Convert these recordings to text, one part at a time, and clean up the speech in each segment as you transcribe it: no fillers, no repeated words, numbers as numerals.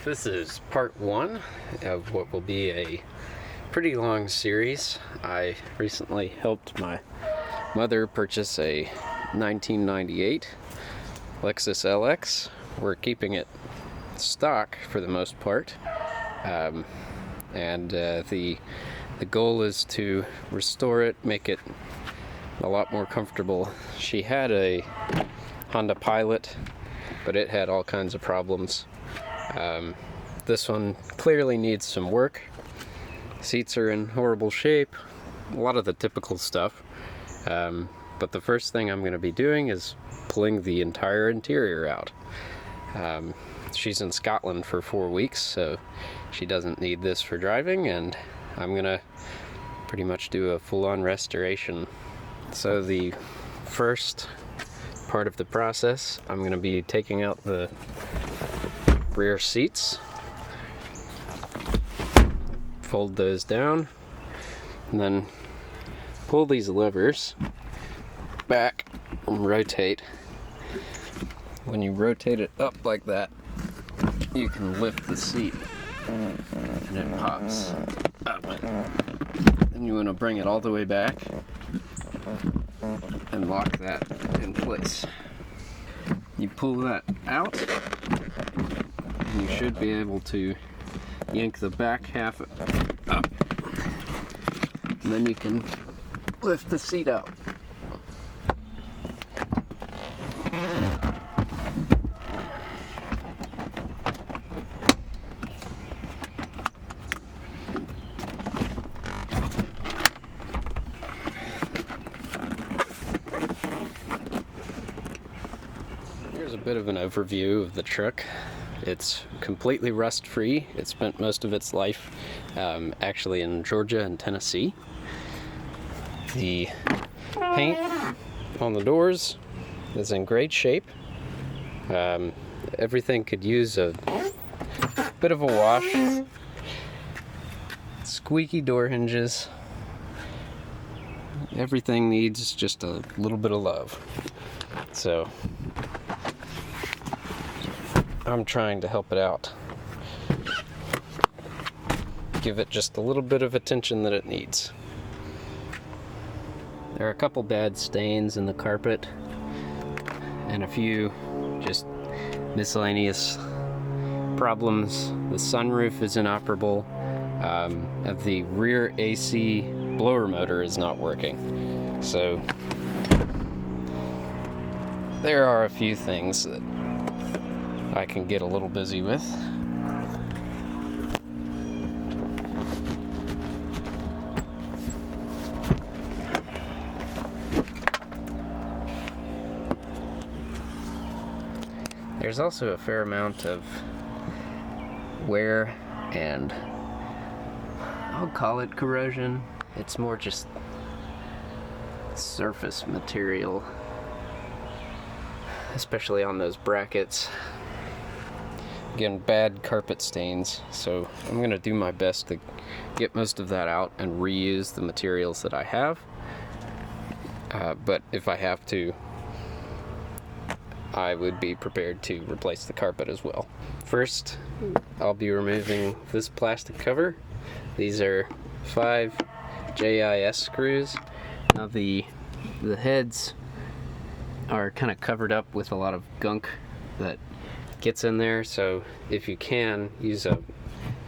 This is part one of what will be a pretty long series. I recently helped my mother purchase a 1998 Lexus LX. We're keeping it stock for the most part, and the goal is to restore it, make it a lot more comfortable. She had a Honda Pilot, but it had all kinds of problems. This one clearly needs some work. Seats are in horrible shape, a lot of the typical stuff. But the first thing I'm going to be doing is pulling the entire interior out. She's in Scotland for 4 weeks, so she doesn't need this for driving, and I'm going to pretty much do a full-on restoration. So the first part of the process, I'm going to be taking out the rear seats, fold those down, and then pull these levers back and rotate. When you rotate it up like that, you can lift the seat and it pops up. Then you want to bring it all the way back and lock that in place. You pull that out, and you should be able to yank the back half up, and then you can lift the seat out. Here's a bit of an overview of the truck. It's completely rust-free. It spent most of its life actually in Georgia and Tennessee. The paint on the doors is in great shape. Everything could use a bit of a wash. Squeaky door hinges. Everything needs just a little bit of love. So I'm trying to help it out. Give it just a little bit of attention that it needs. There are a couple bad stains in the carpet and a few just miscellaneous problems. The sunroof is inoperable. The rear AC blower motor is not working. So there are a few things that I can get a little busy with. There's also a fair amount of wear and I'll call it corrosion. It's more just surface material, especially on those brackets. Again, bad carpet stains, so I'm going to do my best to get most of that out and reuse the materials that I have. But if I have to, I would be prepared to replace the carpet as well. First, I'll be removing this plastic cover. These are 5 JIS screws. Now the heads are kind of covered up with a lot of gunk that gets in there, so if you can, use a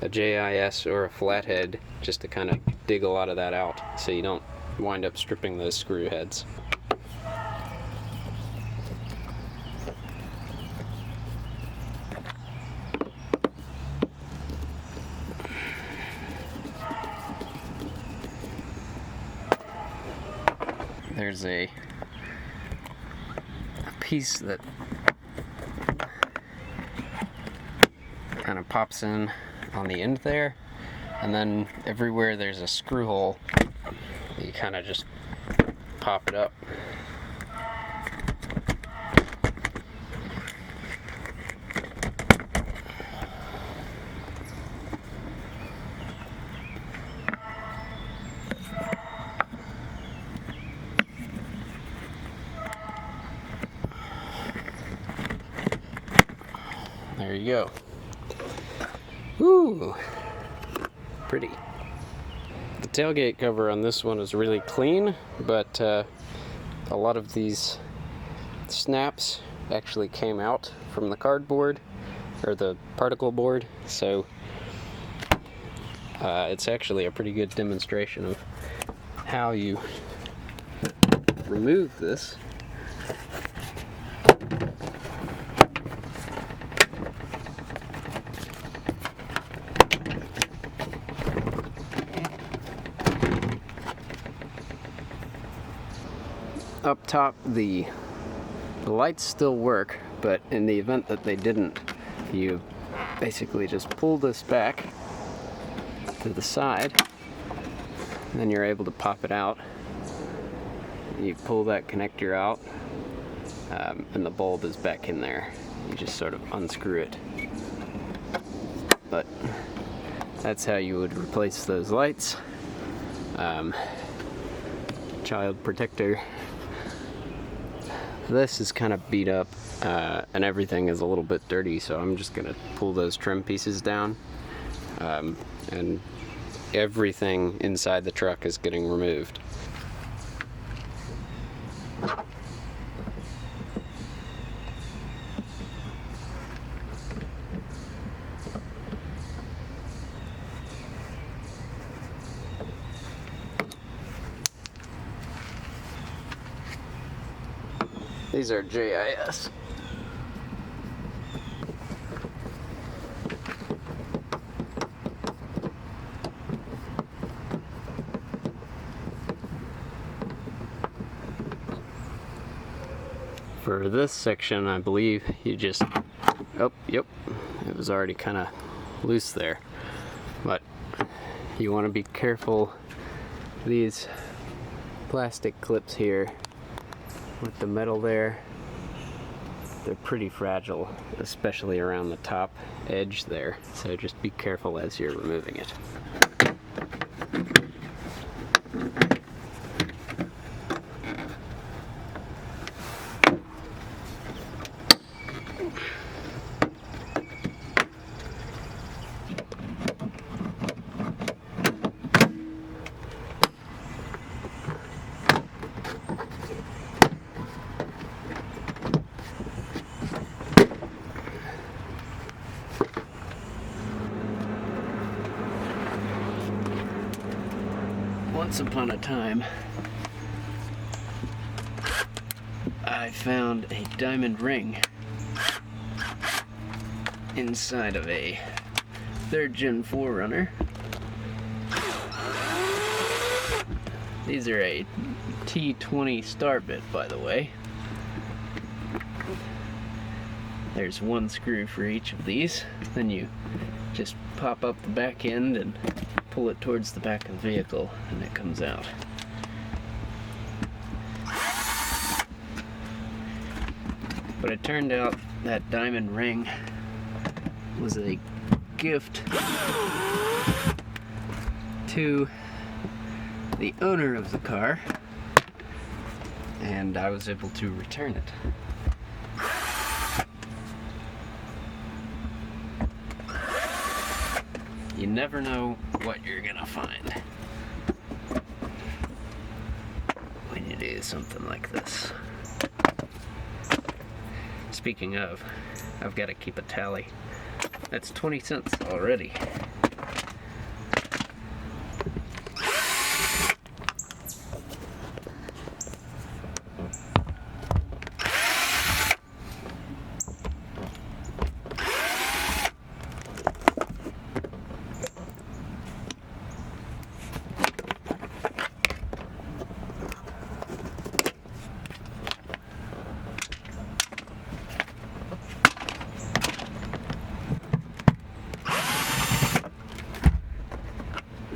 JIS or a flathead just to kind of dig a lot of that out so you don't wind up stripping those screw heads. There's a piece that kind of pops in on the end there, and then everywhere there's a screw hole, you kind of just pop it up. There you go. Ooh, pretty. The tailgate cover on this one is really clean, but a lot of these snaps actually came out from the cardboard or the particle board, so it's actually a pretty good demonstration of how you remove this. Up top, the lights still work, but in the event that they didn't, you basically just pull this back to the side, and then you're able to pop it out. You pull that connector out, and the bulb is back in there. You just sort of unscrew it. But that's how you would replace those lights. Child protector. This is kind of beat up, and everything is a little bit dirty, so I'm just gonna pull those trim pieces down, and everything inside the truck is getting removed. These are JIS. For this section, I believe you just, oh, yep, it was already kind of loose there. But you want to be careful. These plastic clips here with the metal there, they're pretty fragile, especially around the top edge there, so just be careful as you're removing it. Once upon a time, I found a diamond ring inside of a 3rd Gen 4Runner. These are a T20 star bit, by the way. There's one screw for each of these. Then you just pop up the back end and pull it towards the back of the vehicle, and it comes out. But it turned out that diamond ring was a gift to the owner of the car, and I was able to return it. You never know what you're gonna find when you do something like this. Speaking of, I've got to keep a tally. That's 20 cents already.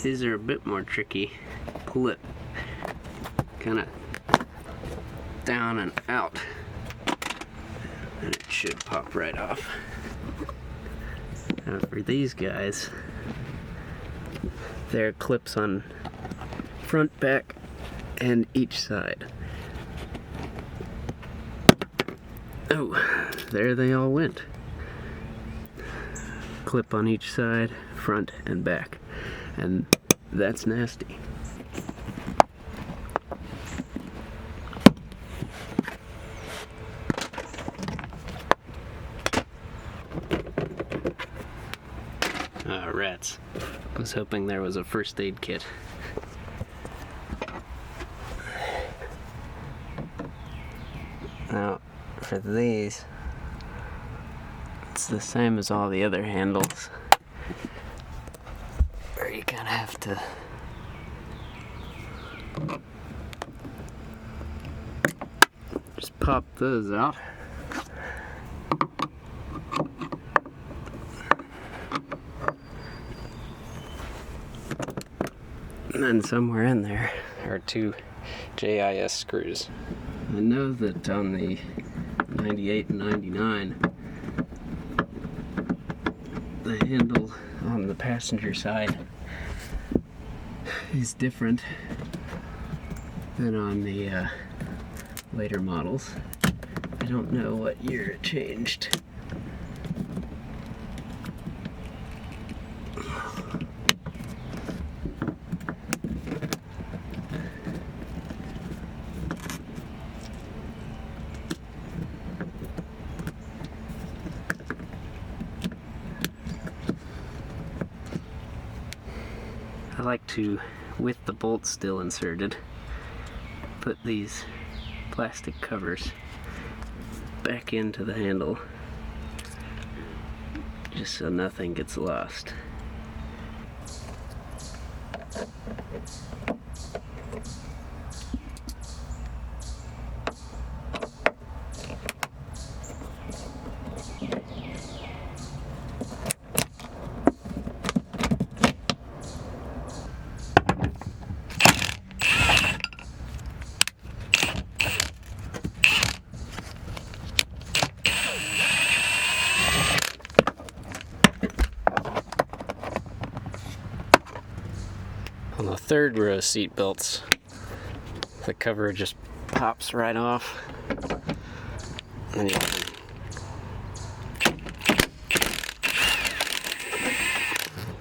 These are a bit more tricky. Pull it kind of down and out, and it should pop right off. Now for these guys, there are clips on front, back, and each side. Oh, there they all went. clip on each side, front and back, and that's nasty. Rats. I was hoping there was a first aid kit. Now, for these, it's the same as all the other handles, where you kind of have to just pop those out. And then somewhere in there are two JIS screws. I know that on the 98 and 99, the handle on the passenger side is different than on the later models. I don't know what year it changed. I like to, with the bolts still inserted, put these plastic covers back into the handle just so nothing gets lost. On the third row seat belts, the cover just pops right off, and you can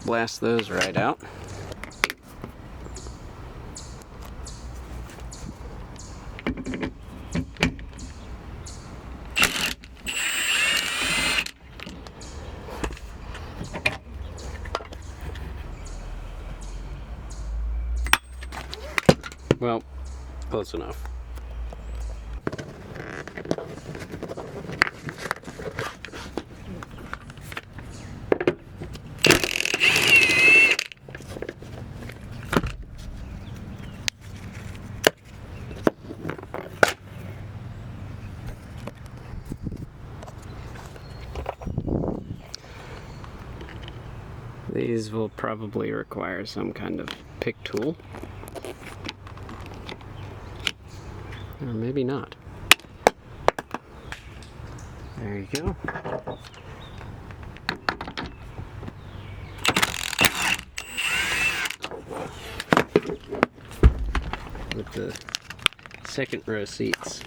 blast those right out. Well, close enough. These will probably require some kind of pick tool. Or maybe not. There you go. With the second row seats,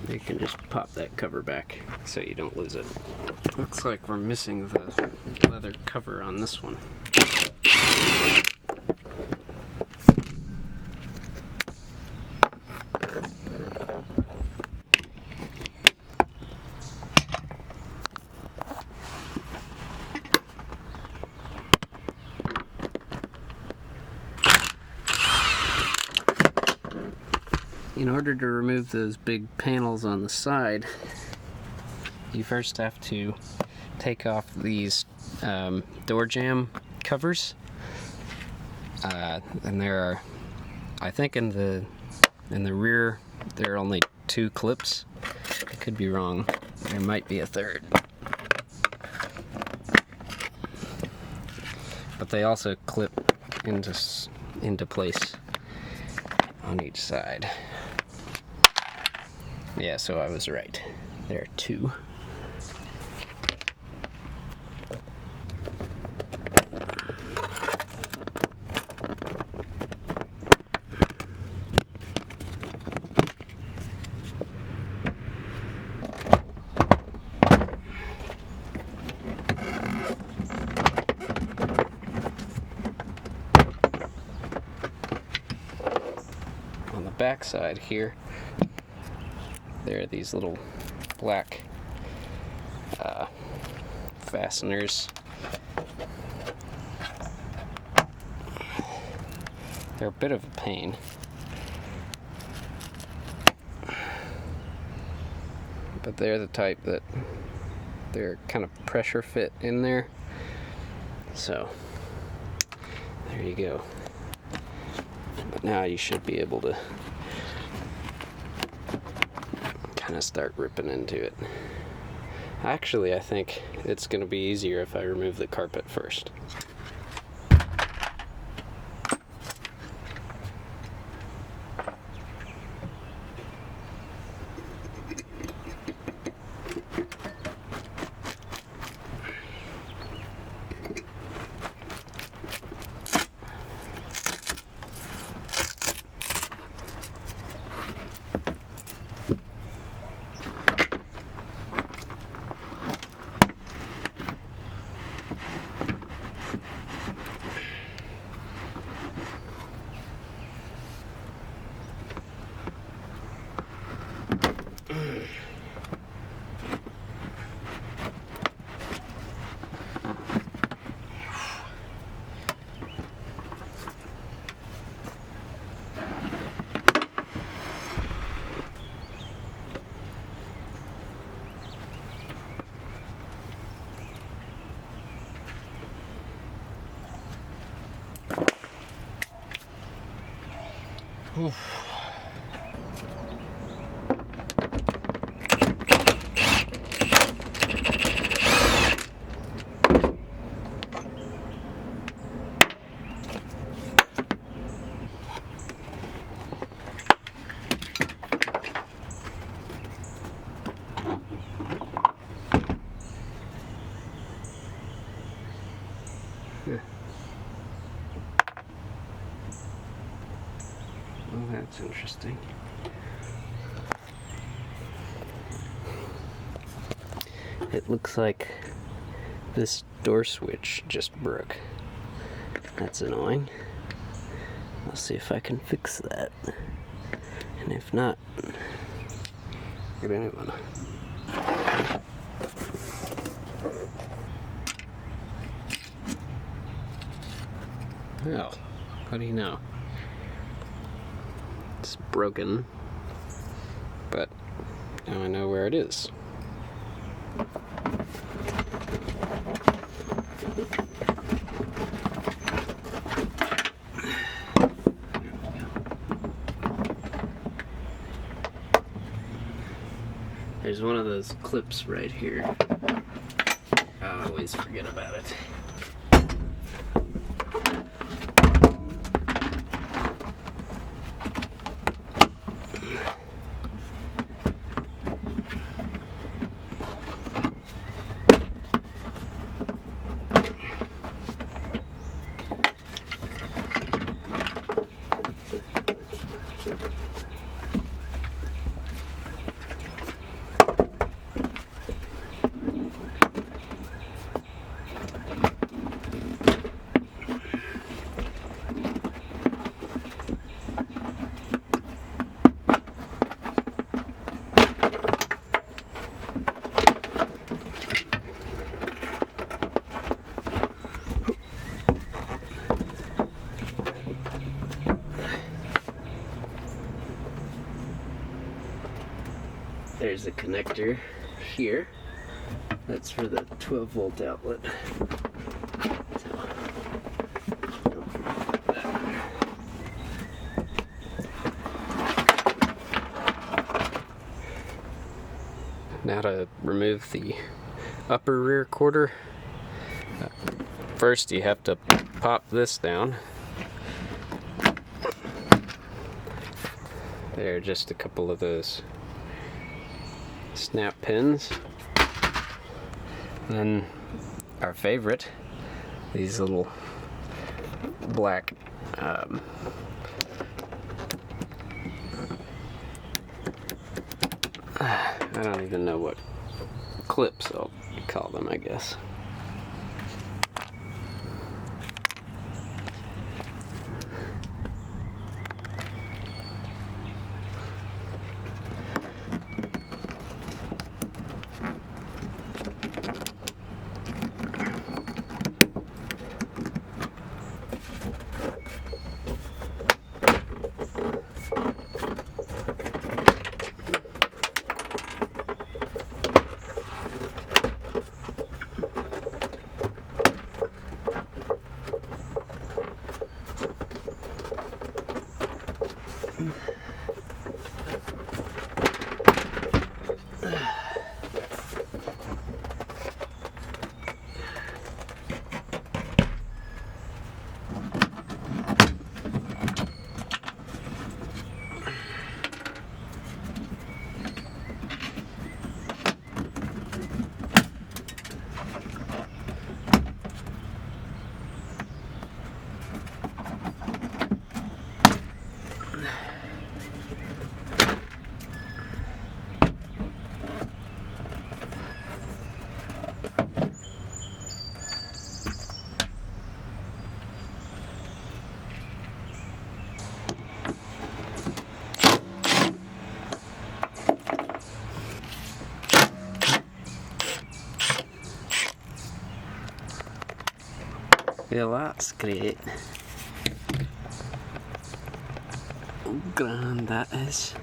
you can just pop that cover back so you don't lose it. Looks like we're missing the leather cover on this one. In order to remove those big panels on the side, you first have to take off these door jamb covers. And there are, I think in the rear, there are only 2 clips. I could be wrong. There might be a third. But they also clip into place on each side. Yeah, so I was right. There are 2. back side here, there are these little black fasteners. They're a bit of a pain. But they're the type that they're kind of pressure fit in there. So, there you go. But now you should be able to kind of start ripping into it. Actually, I think it's going to be easier if I remove the carpet first. Oof. Well, that's interesting. It looks like this door switch just broke. That's annoying. I'll see if I can fix that. And if not, we're gonna well, what do you know? It's broken, but now I know where it is. There's one of those clips right here. I always forget about it. There's a connector here. That's for the 12-volt outlet. Now to remove the upper rear quarter. First you have to pop this down. There are just a couple of those snap pins. Then our favorite, these little black I don't even know what clips I'll call them, I guess. Well, that's great. Grand that is.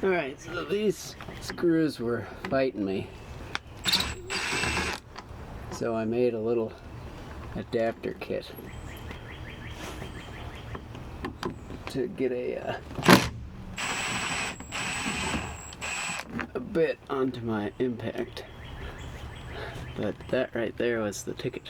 Alright, so these screws were biting me. So I made a little adapter kit to get a bit onto my impact. But that right there was the ticket.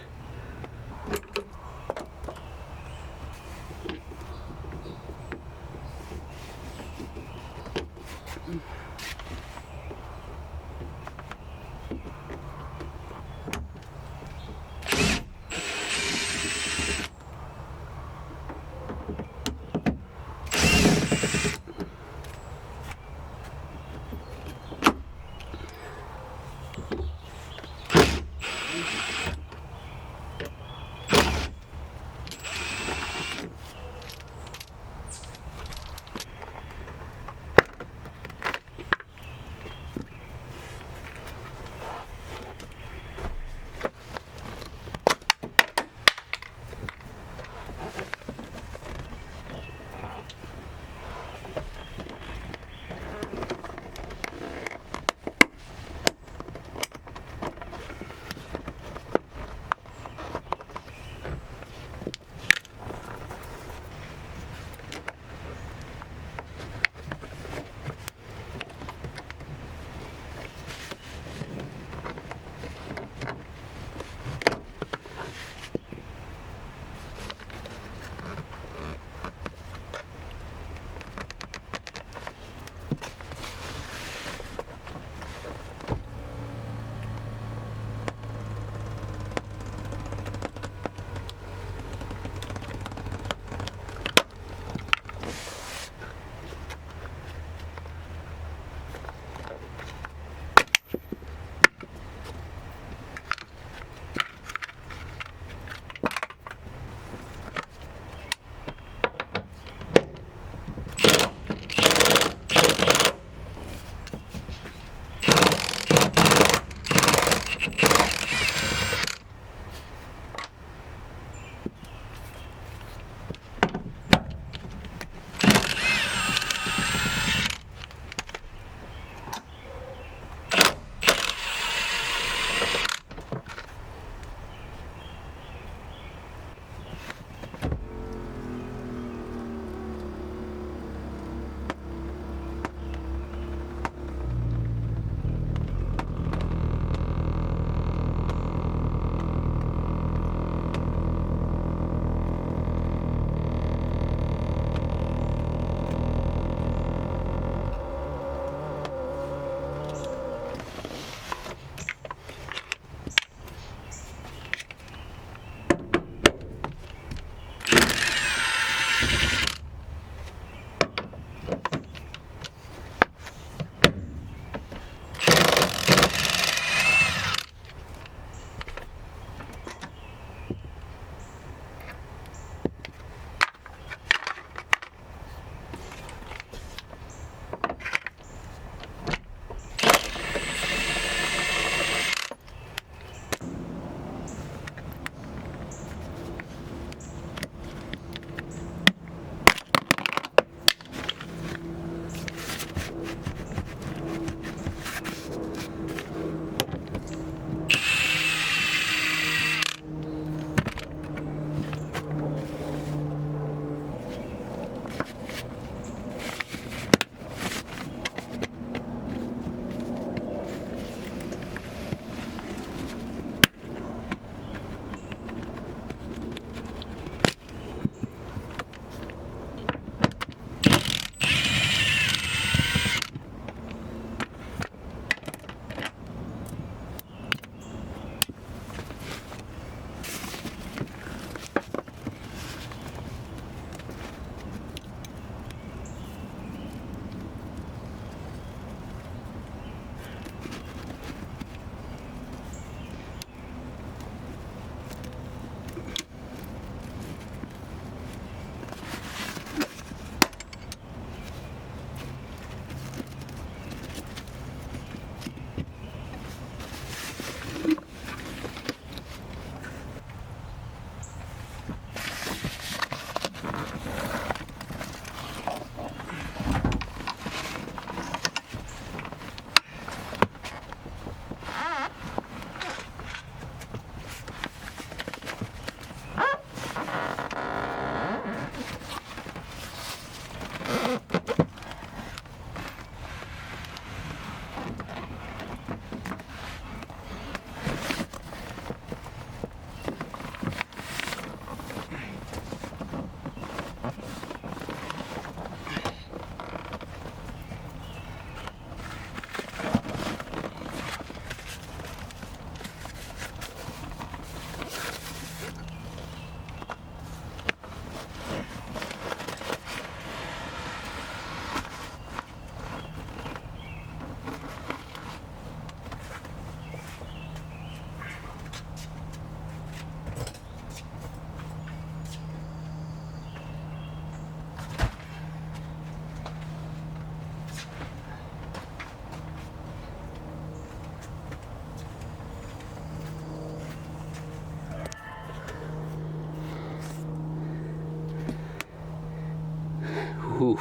Whew.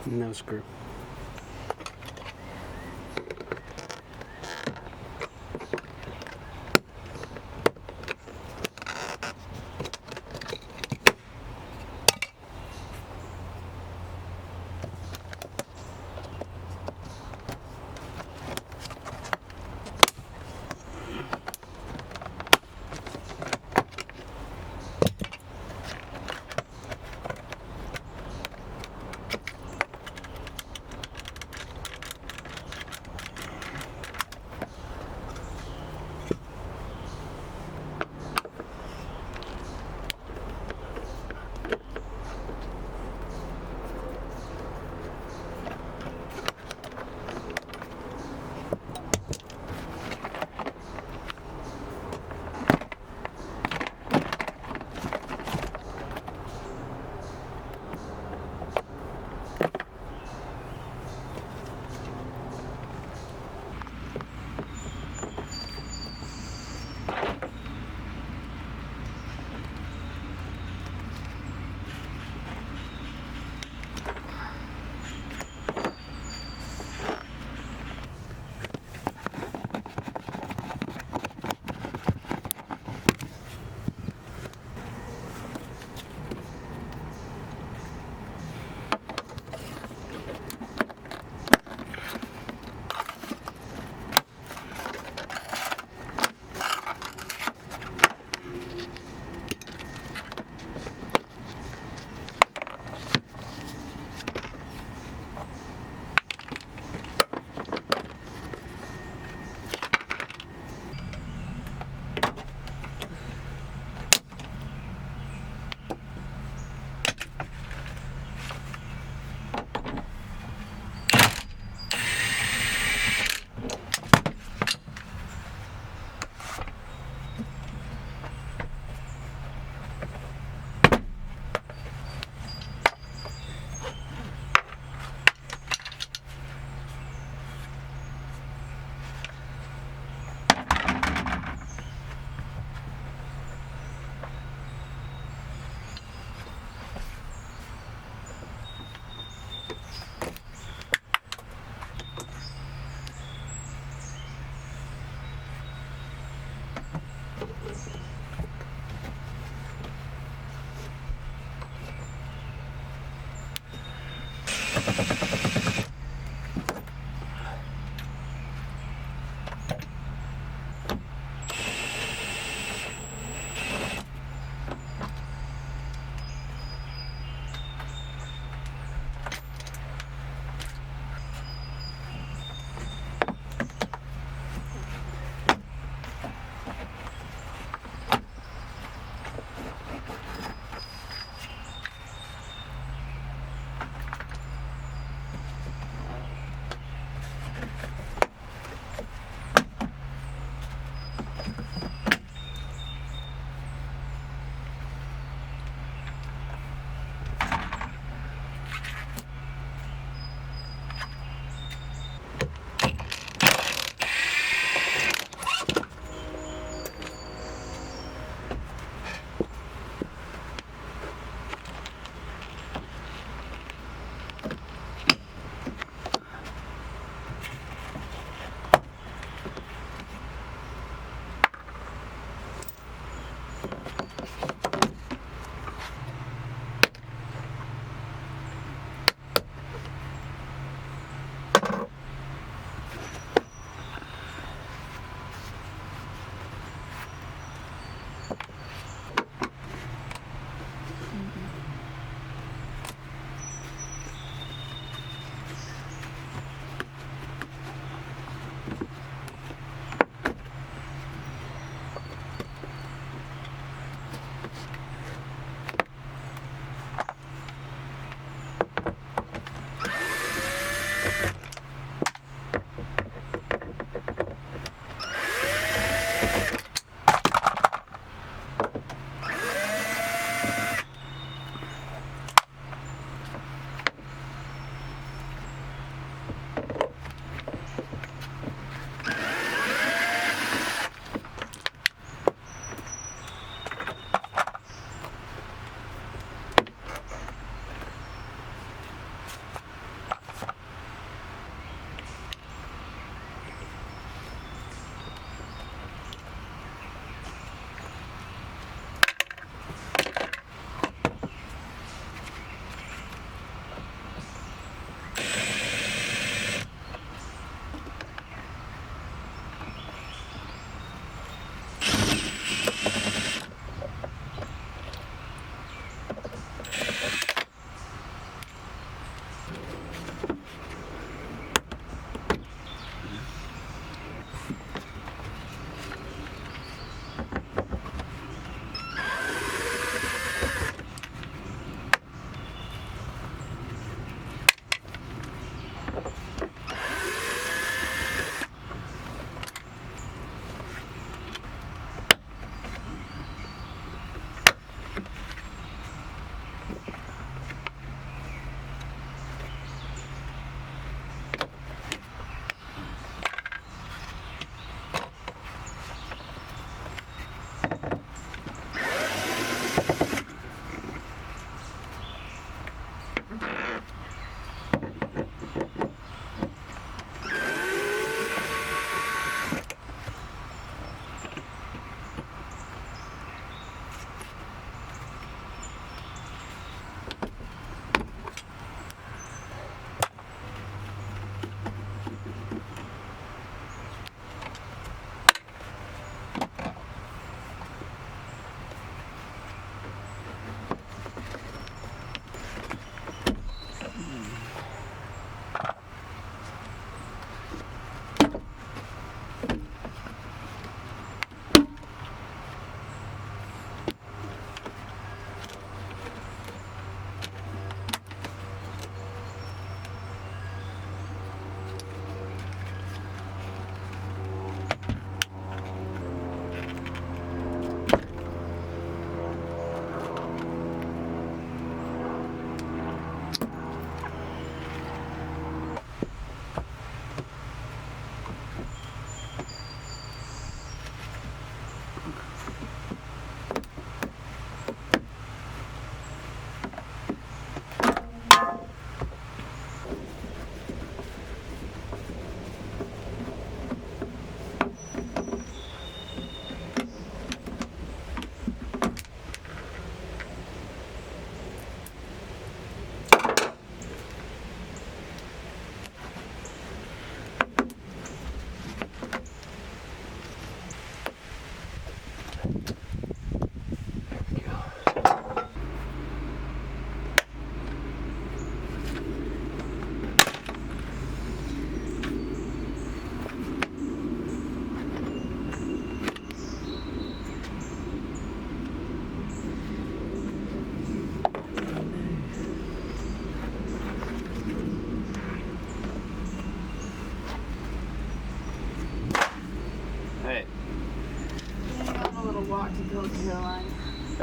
No screw.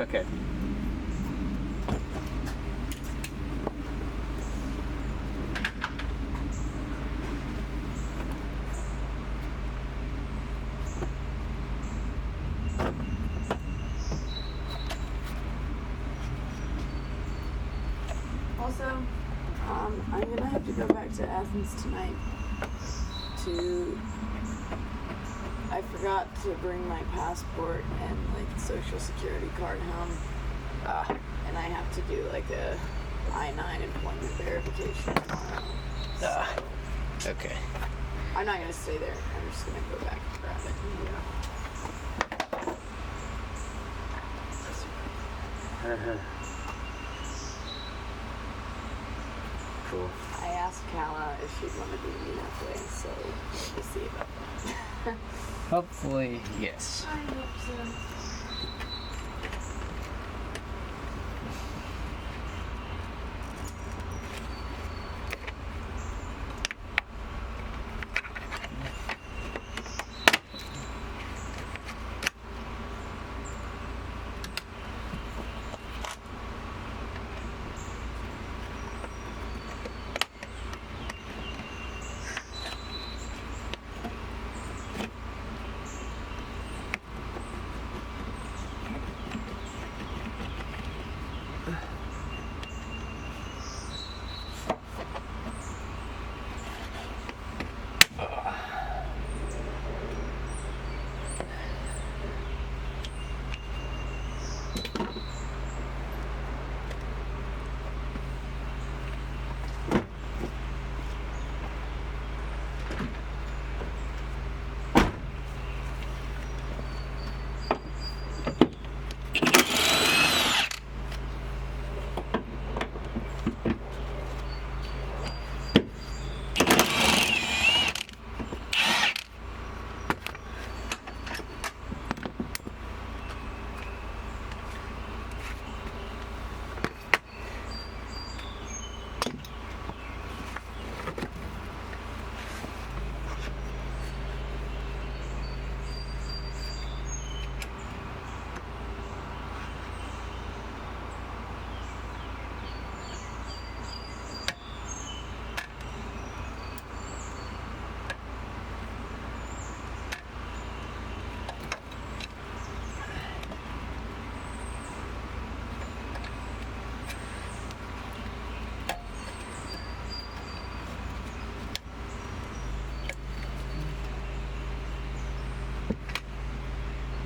Okay. Also, I'm gonna have to go back to Athens tonight I forgot to bring my passport and like social security card home. And I have to do like a I-9 employment verification tomorrow. Okay. I'm not gonna stay there. I'm just gonna go back and grab it. Cool. I asked Kala if she'd want to be me that way, so we'll see about that. Hopefully, yes. I hope so.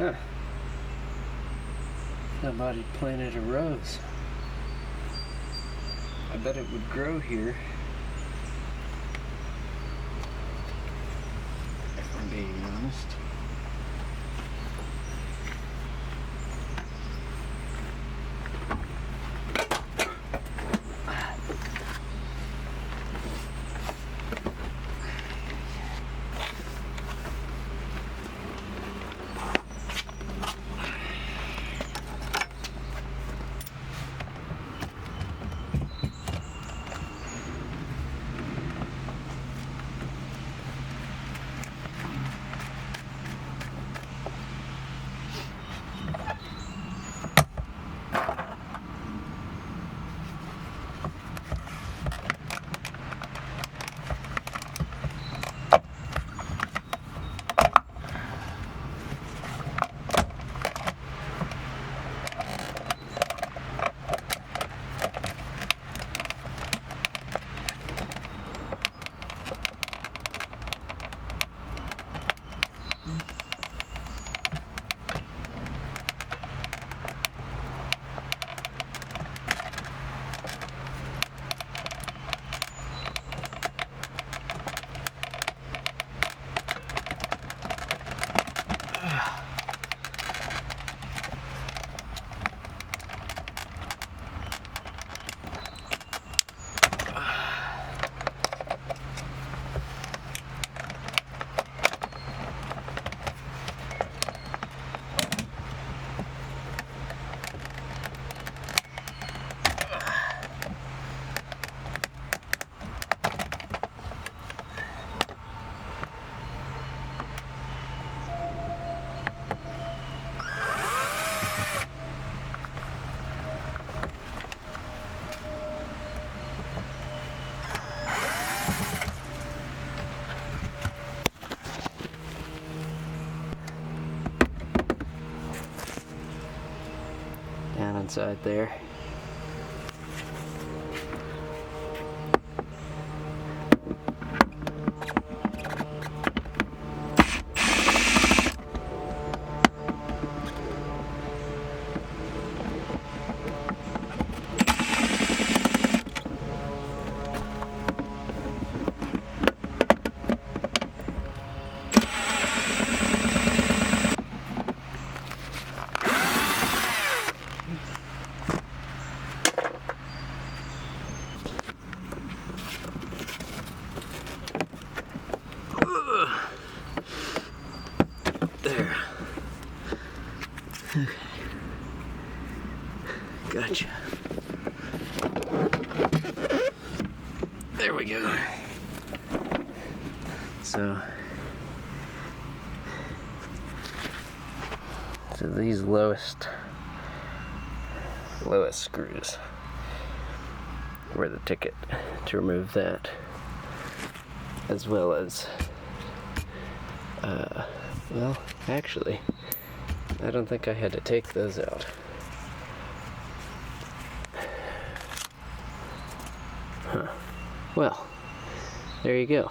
Huh. Somebody planted a rose. I bet it would grow here. If I'm being honest. inside there. There. Okay. Gotcha. There we go. So these lowest screws were the ticket to remove that, as well as well, actually, I don't think I had to take those out. Huh. Well, there you go.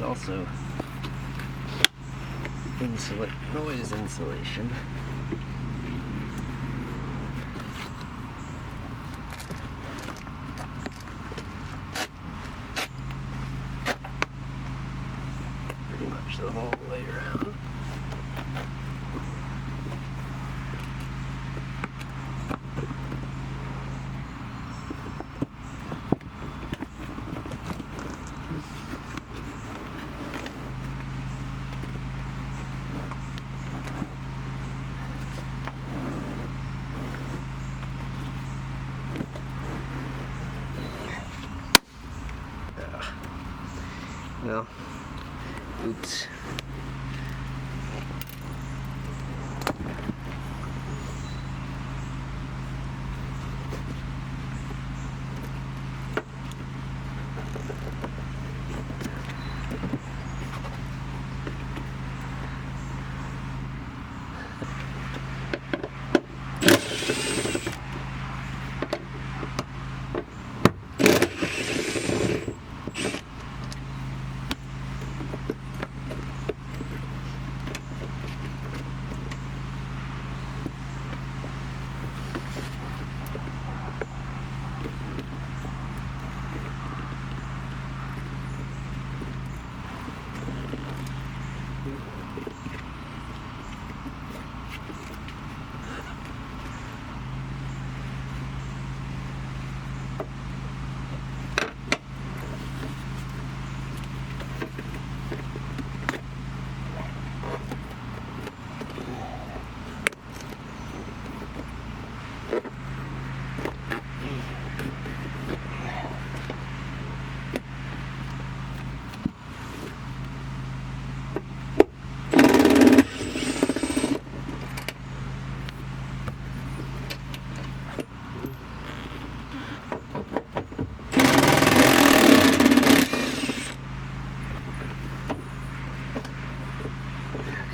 also noise insulation. Pretty much the whole way around. Well, oops.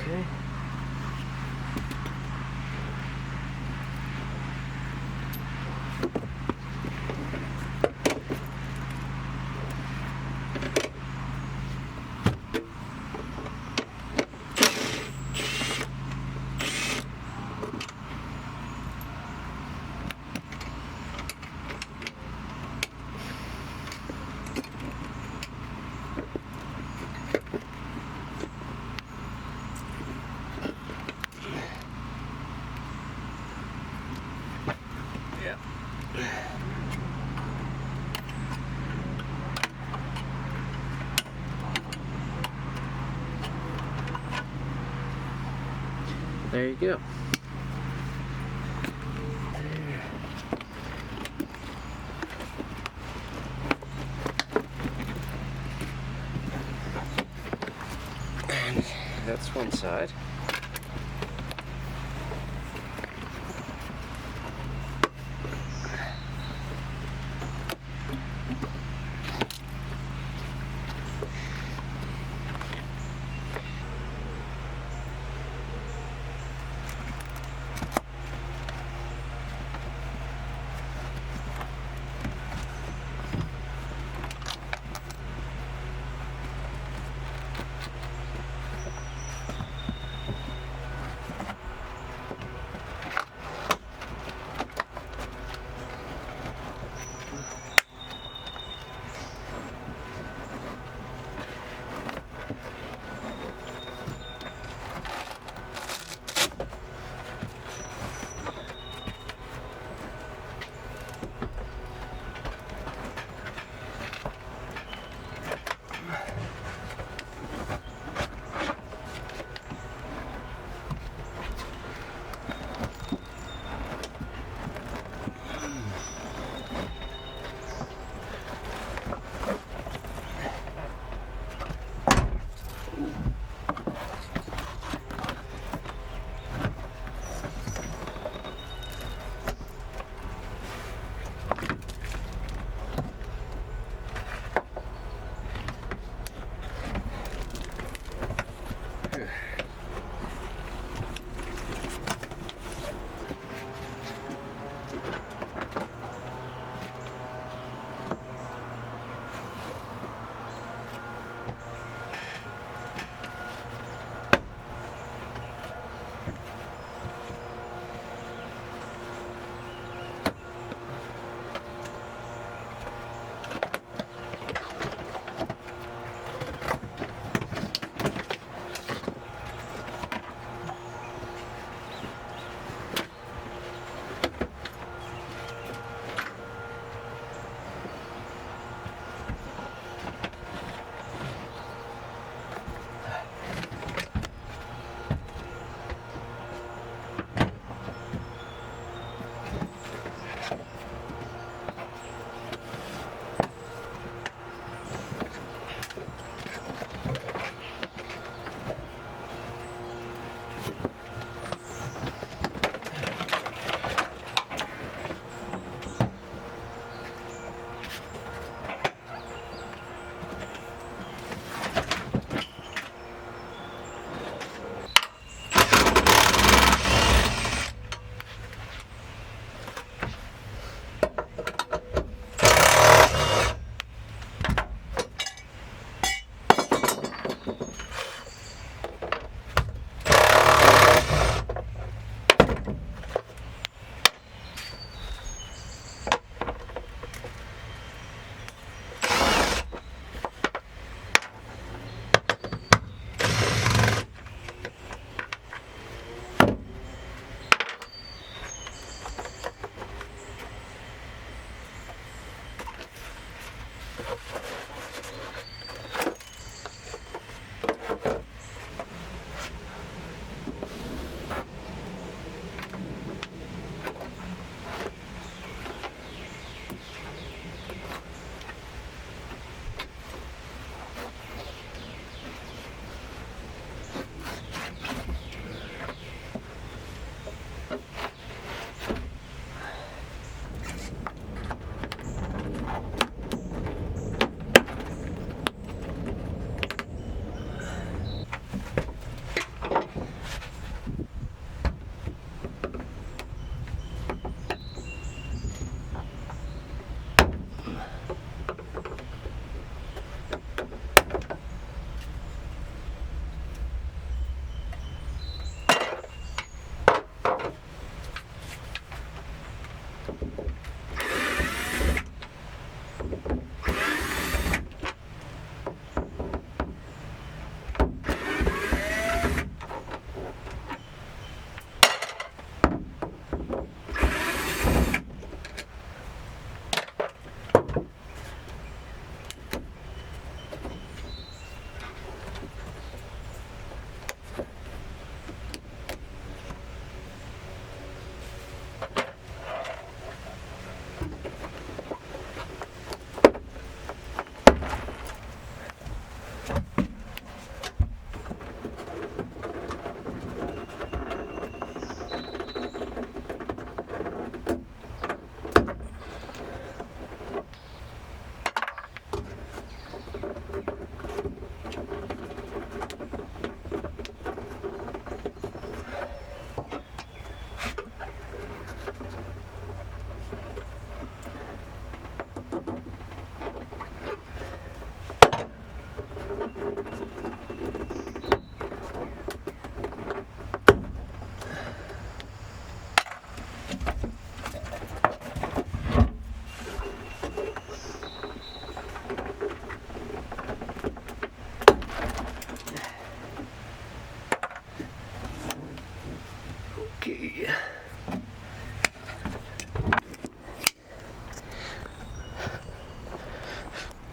Okay. Yeah. There you go. And that's one side.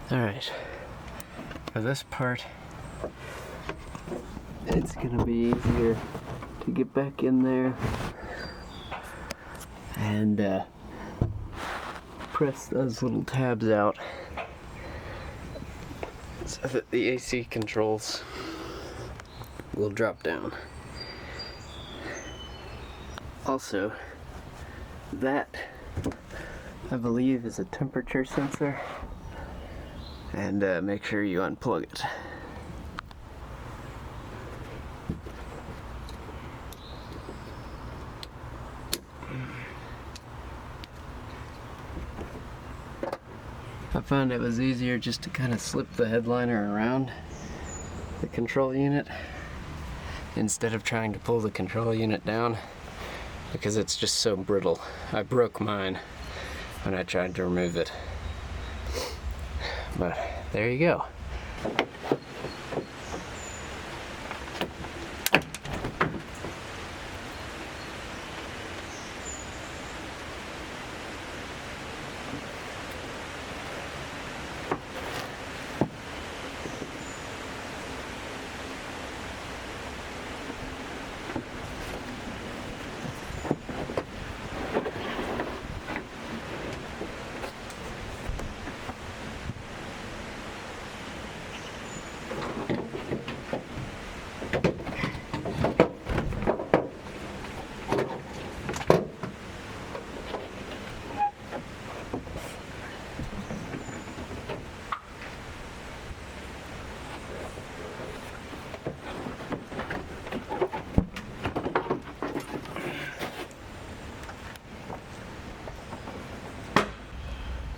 Alright, for this part, it's gonna be easier to get back in there and press those little tabs out so that the AC controls will drop down. Also, that I believe is a temperature sensor, and make sure you unplug it. I found it was easier just to kind of slip the headliner around the control unit instead of trying to pull the control unit down, because it's just so brittle. I broke mine when I tried to remove it. But there you go.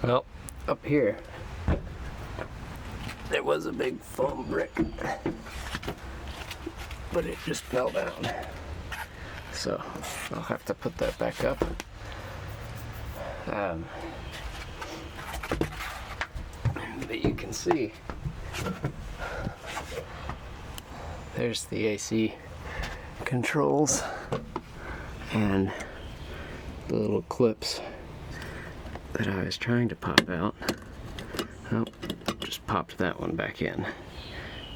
Well, up here, there was a big foam brick, but it just fell down. So I'll have to put that back up. But you can see, there's the AC controls and the little clips that I was trying to pop out. Oh, just popped that one back in.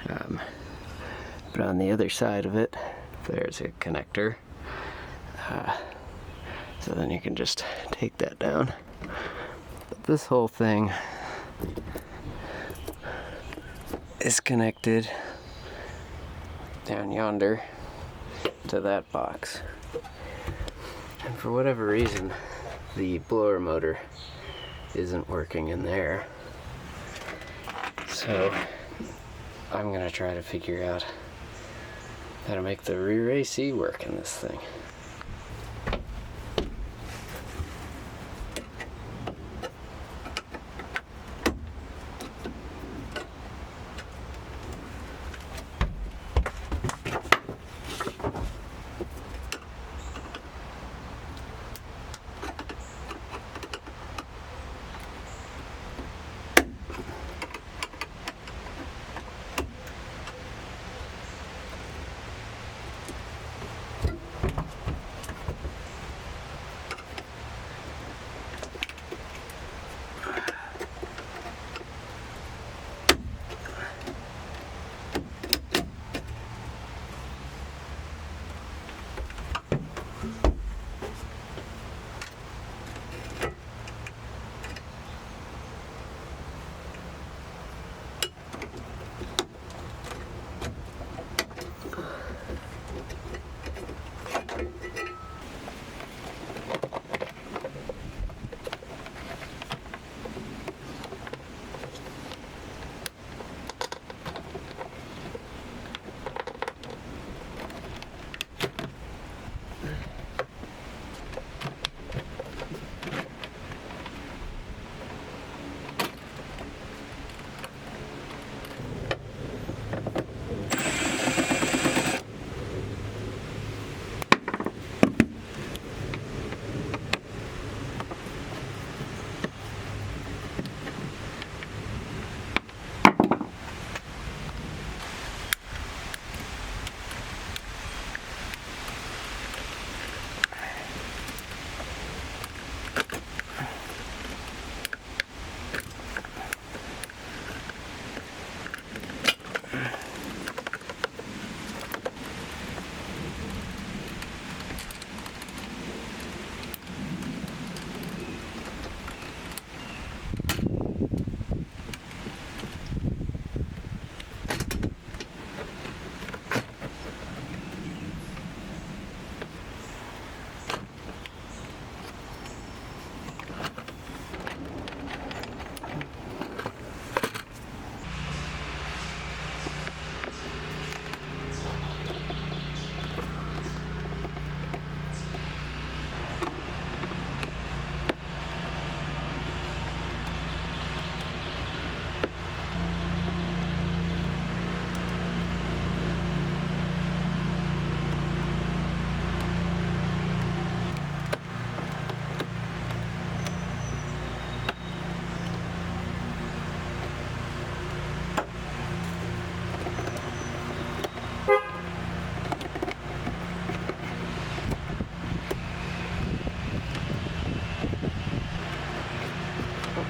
But on the other side of it, there's a connector. So then you can just take that down. But this whole thing is connected down yonder to that box. And for whatever reason, the blower motor isn't working in there. So I'm gonna try to figure out how to make the rear AC work in this thing.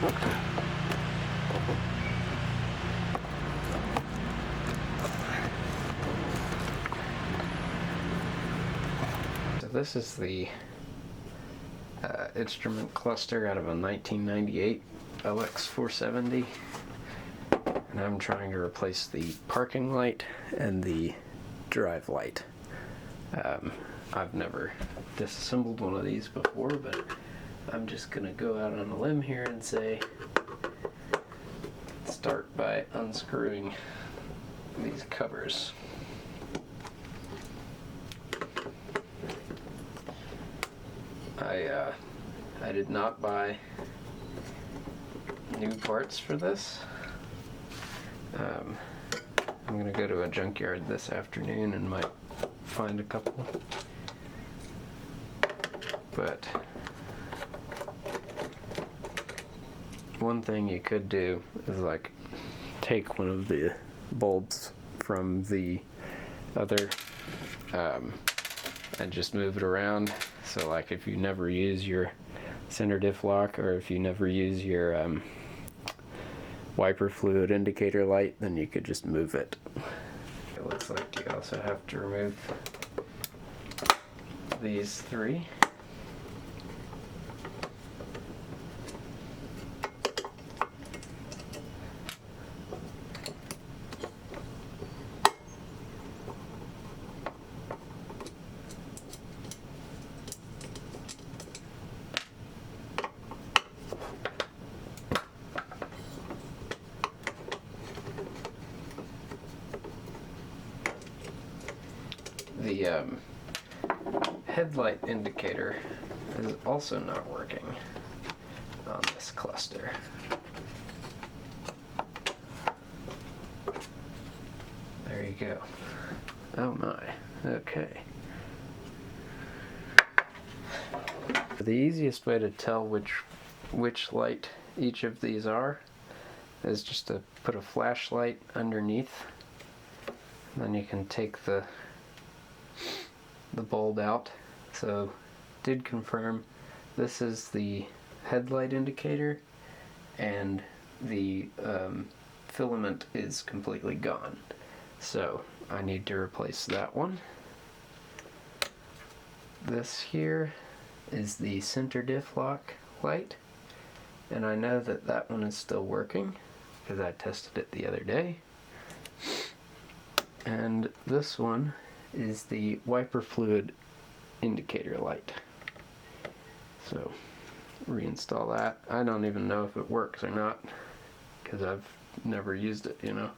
So this is the instrument cluster out of a 1998 LX470, and I'm trying to replace the parking light and the drive light. I've never disassembled one of these before, but I'm just gonna go out on a limb here and say start by unscrewing these covers. I did not buy new parts for this. I'm gonna go to a junkyard this afternoon and might find a couple. But one thing you could do is like take one of the bulbs from the other and just move it around. So like if you never use your center diff lock, or if you never use your wiper fluid indicator light, then you could just move it. It looks like you also have to remove these three. The headlight indicator is also not working on this cluster. There you go. Oh my, okay. The easiest way to tell which light each of these are is just to put a flashlight underneath. Then you can take the bulb out. So did confirm this is the headlight indicator, and the filament is completely gone. So I need to replace that one. This here is the center diff lock light, and I know that that one is still working because I tested it the other day. And this one is the wiper fluid indicator light. So reinstall that. I don't even know if it works or not because I've never used it, you know.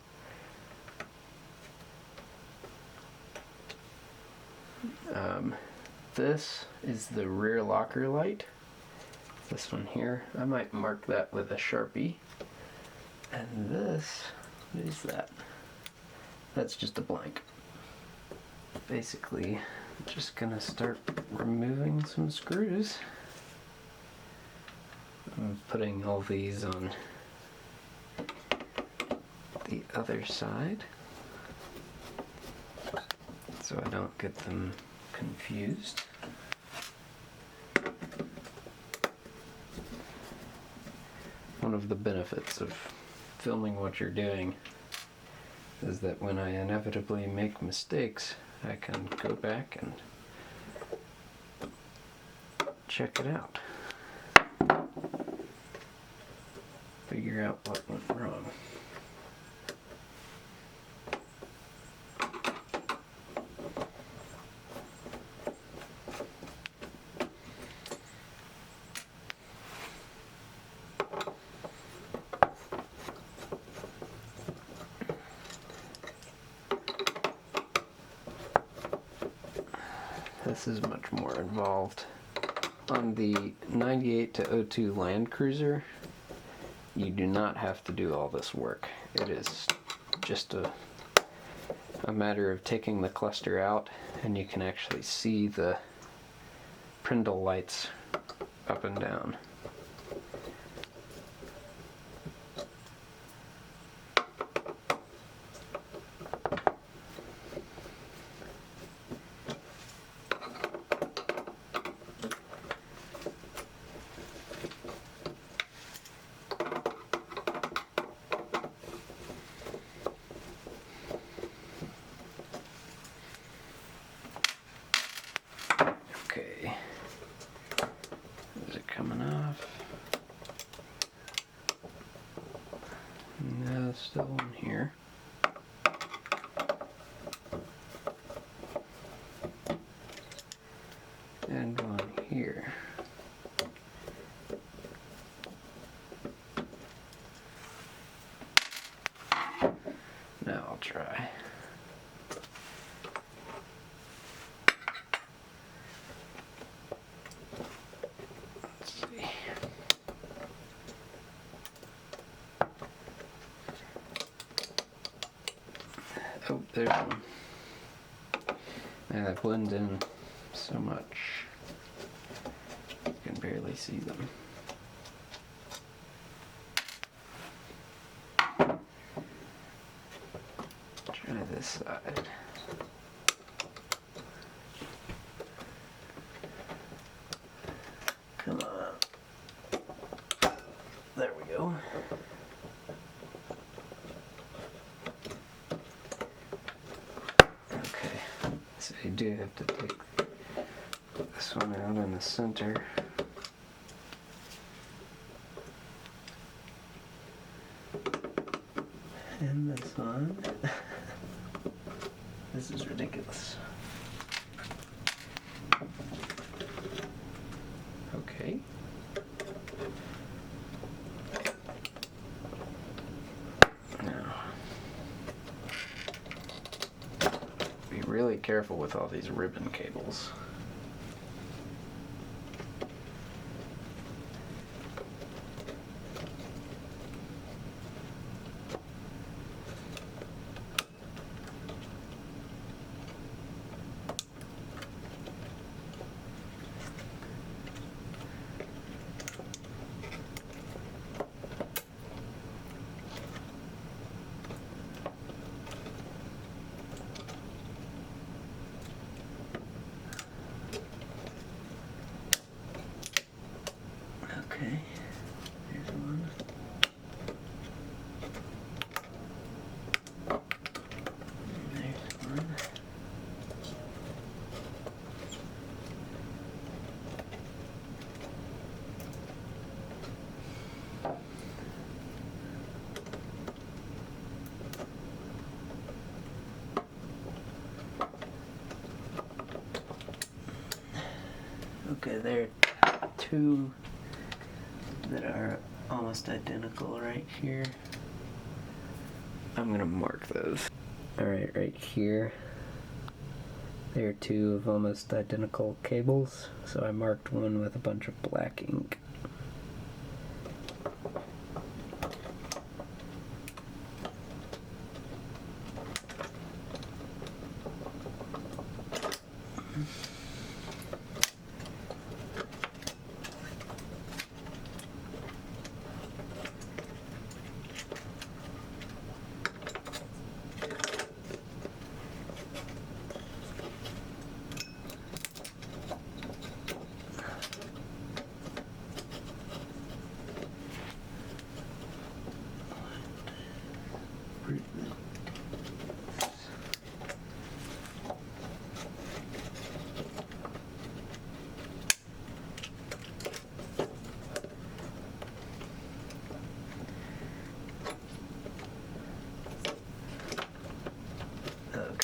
This is the rear locker light. This one here. I might mark that with a Sharpie. And this, what is that? That's just a blank. Basically, I'm just gonna start removing some screws. I'm putting all these on the other side so I don't get them confused. One of the benefits of filming what you're doing is that when I inevitably make mistakes, I can go back and check it out. Figure out what went wrong. This is much more involved. On the 98 to 02 landcruiser, you do not have to do all this work. It is just a matter of taking the cluster out, and you can actually see the Prindle lights up and down. still one here. And one here. Now I'll try. Let's see. Oh, there's one. Man, that blends in so much. You can barely see them. Try this side. Come on. There we go. Okay, so you do have to take this one out in the center. And this one. This is ridiculous. Okay. Now, be really careful with all these ribbon cables. Okay, here's one. There's one. Okay, there are two that are almost identical right here. I'm gonna mark those. Alright, right here. There are two of almost identical cables, so I marked one with a bunch of black ink.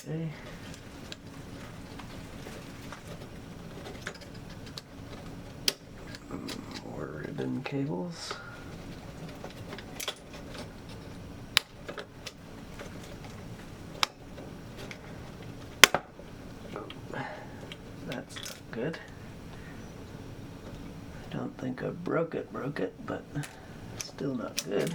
Okay. More ribbon cables. Oh, that's not good. I don't think I broke it, but still not good.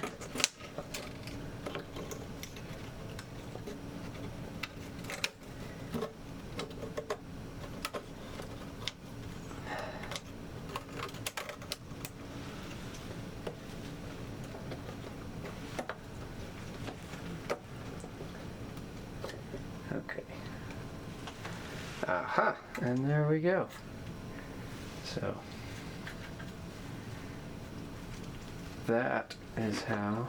Okay. Aha! And there we go. So that is how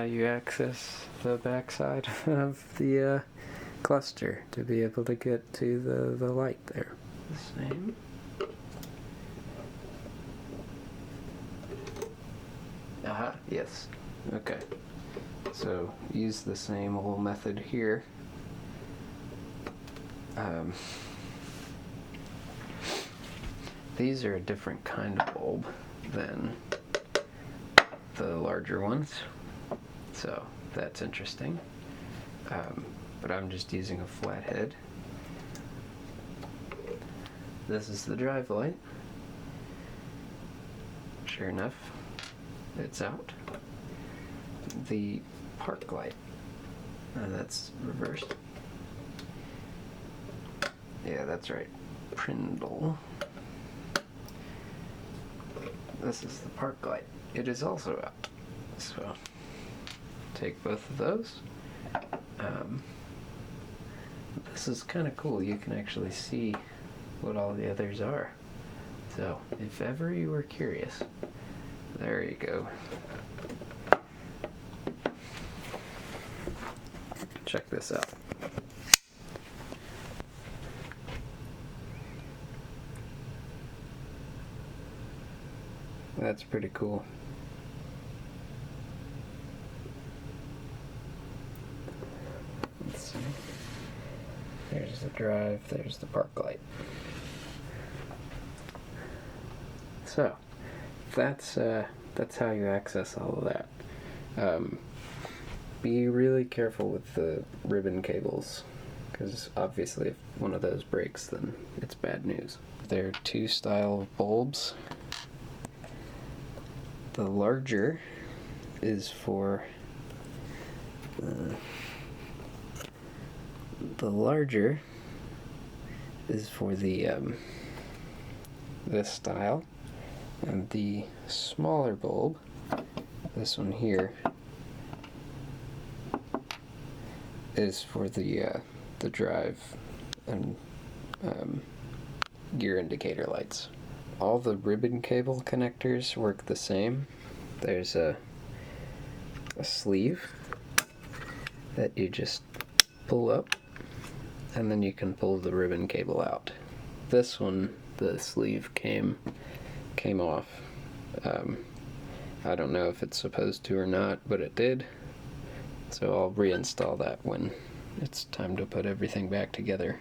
you access the backside of the cluster to be able to get to the light there. The same. Yes. Okay. So use the same old method here. These are a different kind of bulb than the larger ones, so that's interesting. But I'm just using a flat head. This is the drive light. Sure enough, it's out. The park light, that's reversed. Yeah, that's right. Prindle. This is the park light. It is also out. So, take both of those. This is kind of cool. You can actually see what all the others are. So, if ever you were curious, there you go. Check this out. That's pretty cool. Let's see. There's the drive, there's the park light. So, that's how you access all of that. Be really careful with the ribbon cables, because obviously if one of those breaks, then it's bad news. There are two style of bulbs. The larger is for the this style, and the smaller bulb, this one here, is for the drive and gear indicator lights. All the ribbon cable connectors work the same. There's a sleeve that you just pull up, and then you can pull the ribbon cable out. This one, the sleeve came off. I don't know if it's supposed to or not, but it did. So I'll reinstall that when it's time to put everything back together.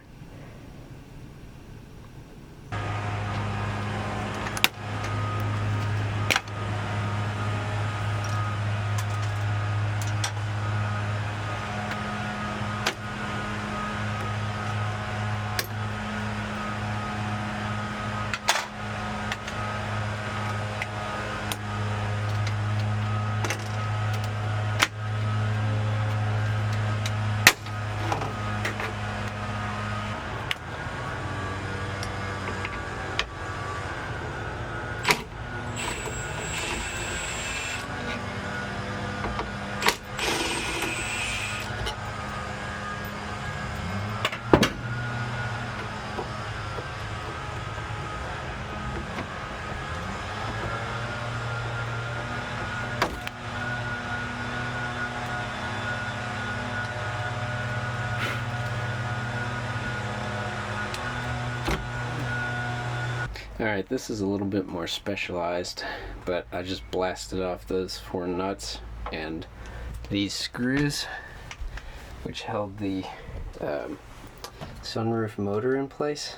Alright, this is a little bit more specialized, but I just blasted off those 4 nuts and these screws, which held the sunroof motor in place.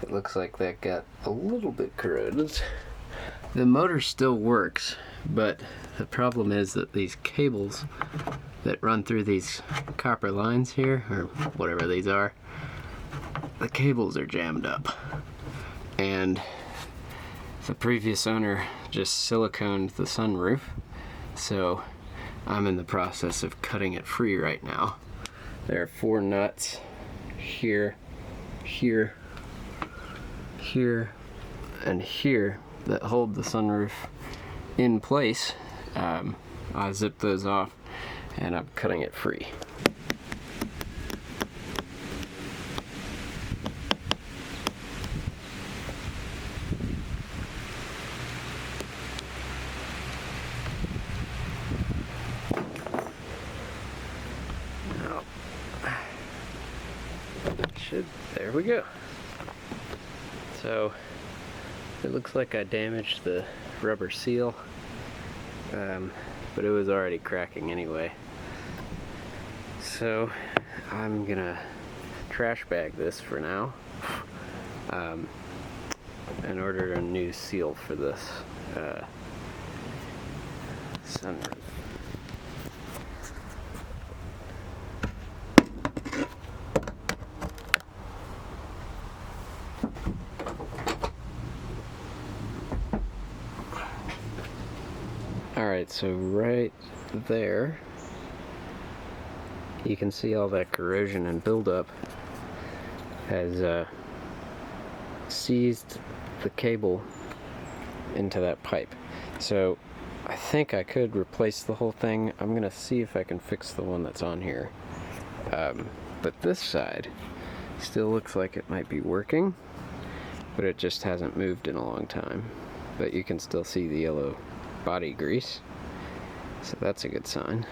It looks like that got a little bit corroded. The motor still works, but the problem is that these cables that run through these copper lines here, or whatever these are, the cables are jammed up. And the previous owner just siliconed the sunroof, so I'm in the process of cutting it free right now. There are 4 nuts here, here, here, and here that hold the sunroof in place. I zipped those off and I'm cutting it free. There we go. So it looks like I damaged the rubber seal but it was already cracking anyway. So I'm gonna trash bag this for now and order a new seal for this sunroof. Alright, so right there you can see all that corrosion and buildup has seized the cable into that pipe. So I think I could replace the whole thing. I'm gonna see if I can fix the one that's on here. But this side still looks like it might be working, but it just hasn't moved in a long time. But you can still see the yellow body grease, so that's a good sign.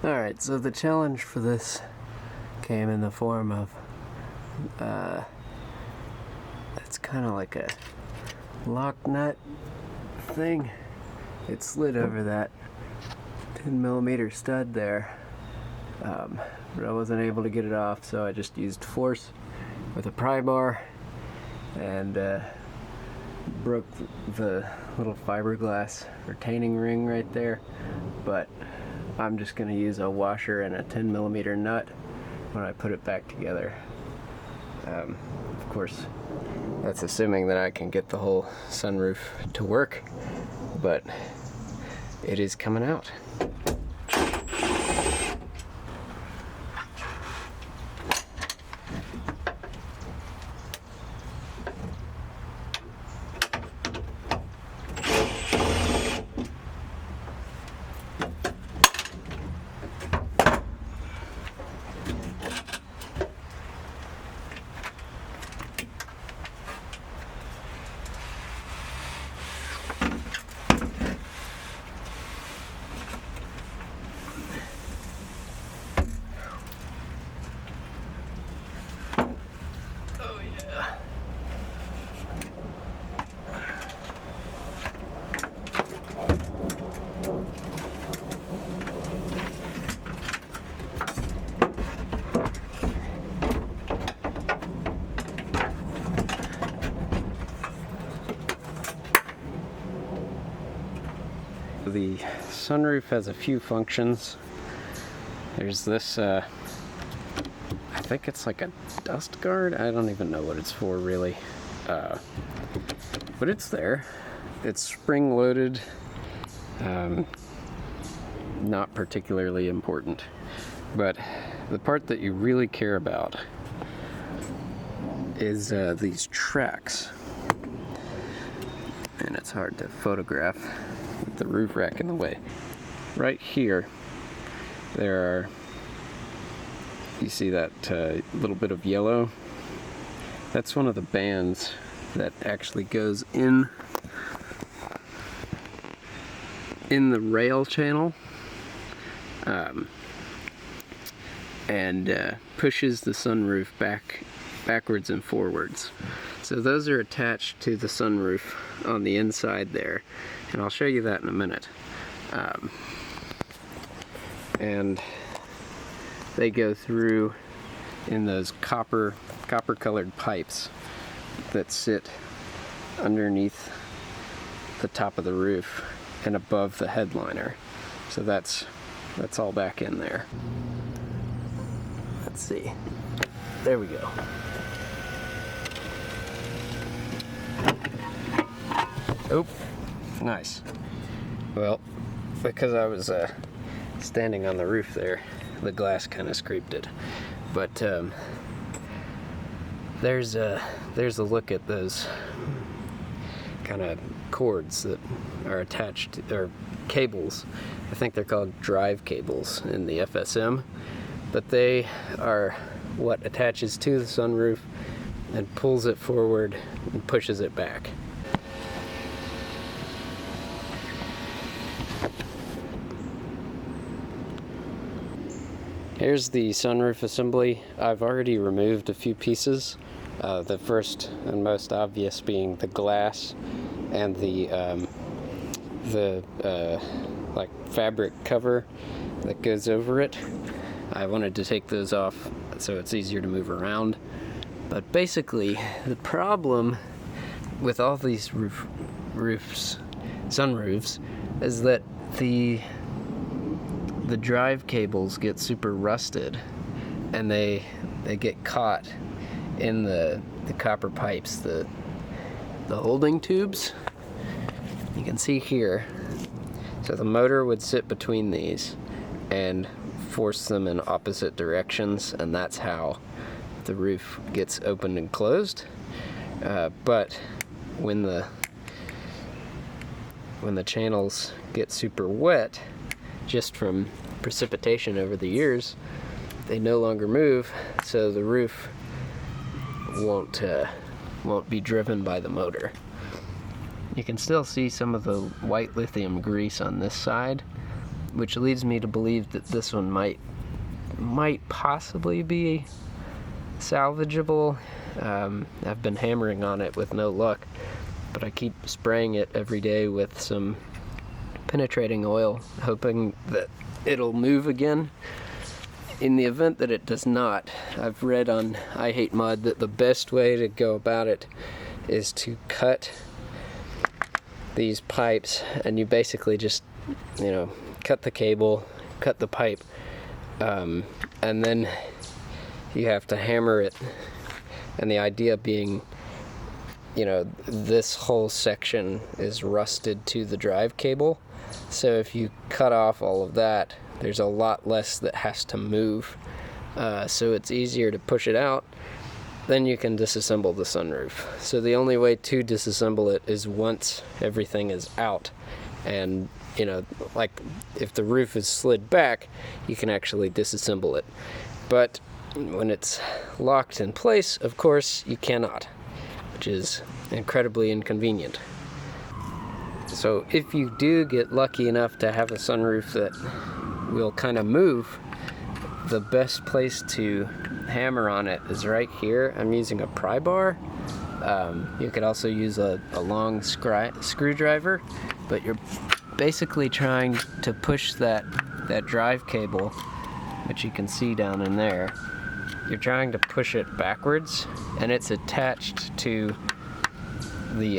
Alright, so the challenge for this came in the form of it's kind of like a lock nut thing. It slid over that 10mm stud there, but I wasn't able to get it off, so I just used force with a pry bar and broke the little fiberglass retaining ring right there. But I'm just going to use a washer and a 10mm nut when I put it back together. Of course, that's assuming that I can get the whole sunroof to work, but it is coming out. The sunroof has a few functions. There's this, I think it's like a dust guard. I don't even know what it's for really. But it's there. It's spring loaded. not particularly important. But the part that you really care about is these tracks. And it's hard to photograph with the roof rack in the way. Right here, there are, you see that little bit of yellow? That's one of the bands that actually goes in the rail channel and pushes the sunroof backwards and forwards. So those are attached to the sunroof on the inside there, and I'll show you that in a minute. And they go through in those copper colored pipes that sit underneath the top of the roof and above the headliner. So that's all back in there. Let's see. There we go. Oh, nice. Well, because I was standing on the roof there, the glass kind of scraped it. But there's a look at those kind of cords that are attached, or cables. I think they're called drive cables in the FSM, but they are what attaches to the sunroof and pulls it forward and pushes it back. Here's the sunroof assembly. I've already removed a few pieces. The first and most obvious being the glass and the like fabric cover that goes over it. I wanted to take those off so it's easier to move around. But basically, the problem with all these sunroofs, is that the drive cables get super rusted, and they get caught in the copper pipes, the holding tubes. You can see here. So the motor would sit between these and force them in opposite directions, and that's how the roof gets opened and closed. But when the channels get super wet, just from precipitation over the years, they no longer move, so the roof won't be driven by the motor. You can still see some of the white lithium grease on this side, which leads me to believe that this one might possibly be salvageable. I've been hammering on it with no luck, but I keep spraying it every day with some penetrating oil, hoping that it'll move again. In the event that it does not, I've read on I Hate Mud that the best way to go about it is to cut these pipes, and you basically just, cut the cable, cut the pipe, and then you have to hammer it. And the idea being, this whole section is rusted to the drive cable. So if you cut off all of that, there's a lot less that has to move. So it's easier to push it out. Then you can disassemble the sunroof. So the only way to disassemble it is once everything is out. And, like if the roof is slid back, you can actually disassemble it. But when it's locked in place, of course, you cannot, which is incredibly inconvenient. So if you do get lucky enough to have a sunroof that will kind of move, the best place to hammer on it is right here. I'm using a pry bar. You could also use a long screwdriver, but you're basically trying to push that drive cable, which you can see down in there. You're trying to push it backwards, and it's attached to the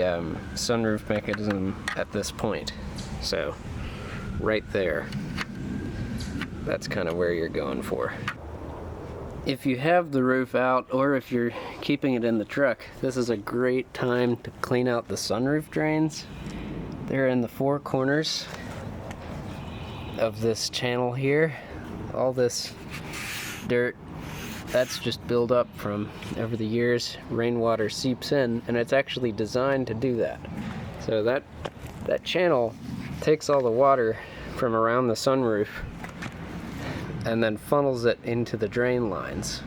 sunroof mechanism at this point. So right there, that's kind of where you're going for. If you have the roof out, or if you're keeping it in the truck, this is a great time to clean out the sunroof drains. They're in the four corners. of this channel here. All this dirt, that's just built up from over the years. Rainwater seeps in, and it's actually designed to do that. So that channel takes all the water from around the sunroof and then funnels it into the drain lines.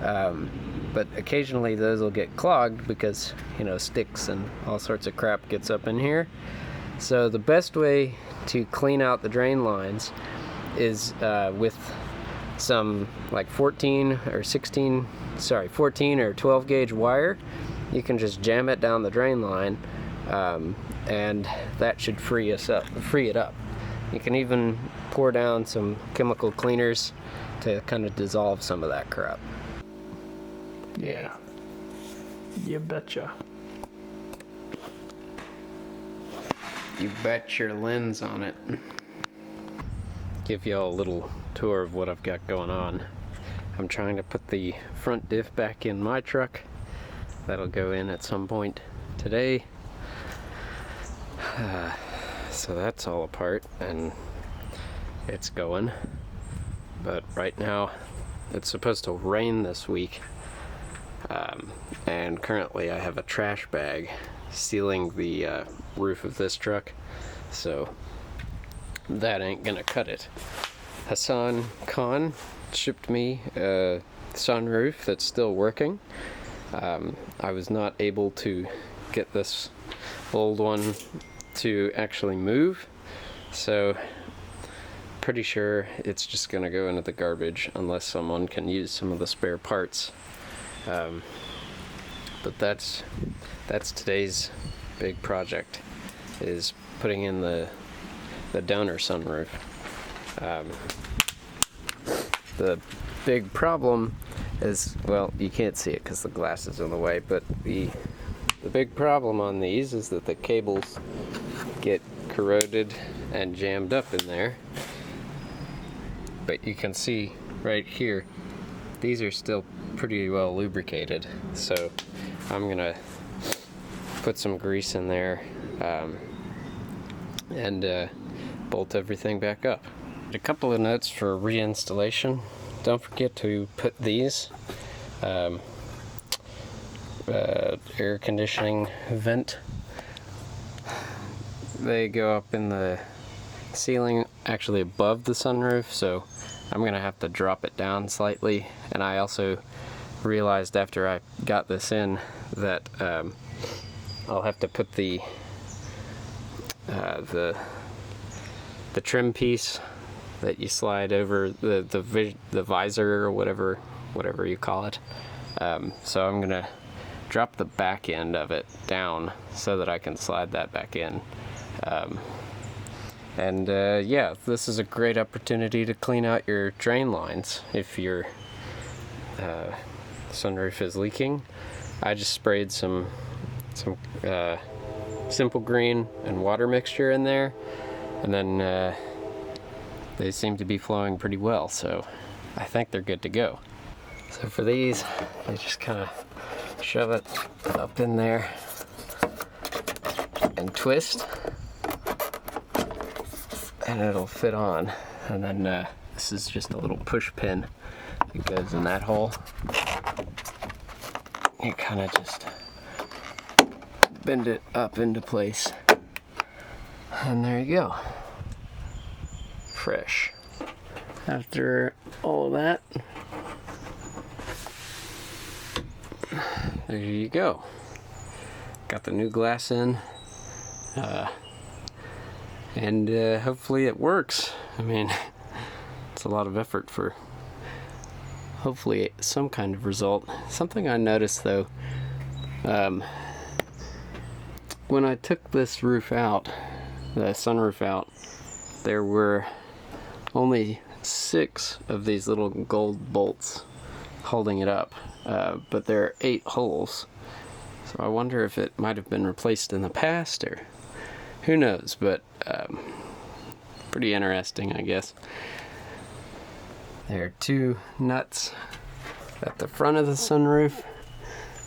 But occasionally those will get clogged because, you know, sticks and all sorts of crap gets up in here. So the best way to clean out the drain lines is with some like 14 or 12 gauge wire. You can just jam it down the drain line, and that should free it up. You can even pour down some chemical cleaners to kind of dissolve some of that crap. Yeah. You betcha. You bet your lens on it. Give y'all a little tour of what I've got going on. I'm trying to put the front diff back in my truck. That'll go in at some point today. So that's all apart and it's going. But right now it's supposed to rain this week. And currently I have a trash bag sealing the roof of this truck, so that ain't gonna cut it. Hassan Khan shipped me a sunroof that's still working. I was not able to get this old one to actually move, so pretty sure it's just gonna go into the garbage unless someone can use some of the spare parts. But that's today's big project, is putting in the donor sunroof. The big problem is, well, you can't see it because the glass is in the way, but the big problem on these is that the cables get corroded and jammed up in there. But you can see right here, these are still pretty well lubricated, so I'm gonna put some grease in there and bolt everything back up. A couple of notes for reinstallation. Don't forget to put these air conditioning vent. They go up in the ceiling, actually above the sunroof, so I'm gonna have to drop it down slightly. And I also realized after I got this in that I'll have to put the trim piece that you slide over the visor or whatever you call it. So I'm gonna drop the back end of it down so that I can slide that back in. Yeah, this is a great opportunity to clean out your drain lines if your sunroof is leaking. I just sprayed some simple green and water mixture in there, and then they seem to be flowing pretty well, so I think they're good to go. So for these, I just kind of shove it up in there and twist, and it'll fit on. And then this is just a little push pin that goes in that hole. You kind of just bend it up into place, and there you go. Fresh. After all of that, there you go. Got the new glass in, and hopefully it works. I mean, it's a lot of effort for hopefully some kind of result. Something I noticed though, when I took this roof out, the sunroof out, there were only 6 of these little gold bolts holding it up, but there are 8 holes. So I wonder if it might have been replaced in the past, or who knows, but pretty interesting, I guess. There are 2 nuts at the front of the sunroof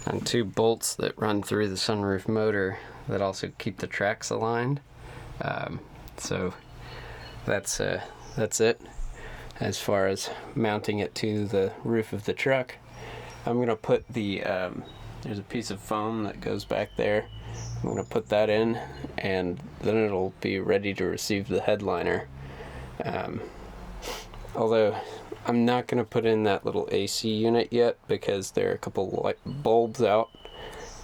and 2 bolts that run through the sunroof motor that also keep the tracks aligned. So that's it as far as mounting it to the roof of the truck. I'm gonna put the there's a piece of foam that goes back there. I'm gonna put that in, and then it'll be ready to receive the headliner. Although I'm not gonna put in that little AC unit yet because there are a couple light bulbs out.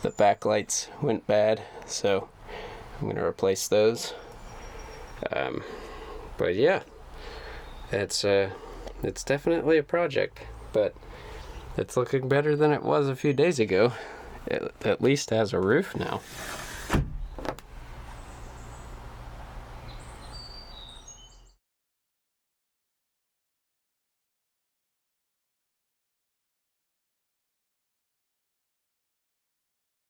The backlights went bad, so I'm gonna replace those. But yeah, it's definitely a project, but it's looking better than it was a few days ago. It at least has a roof now.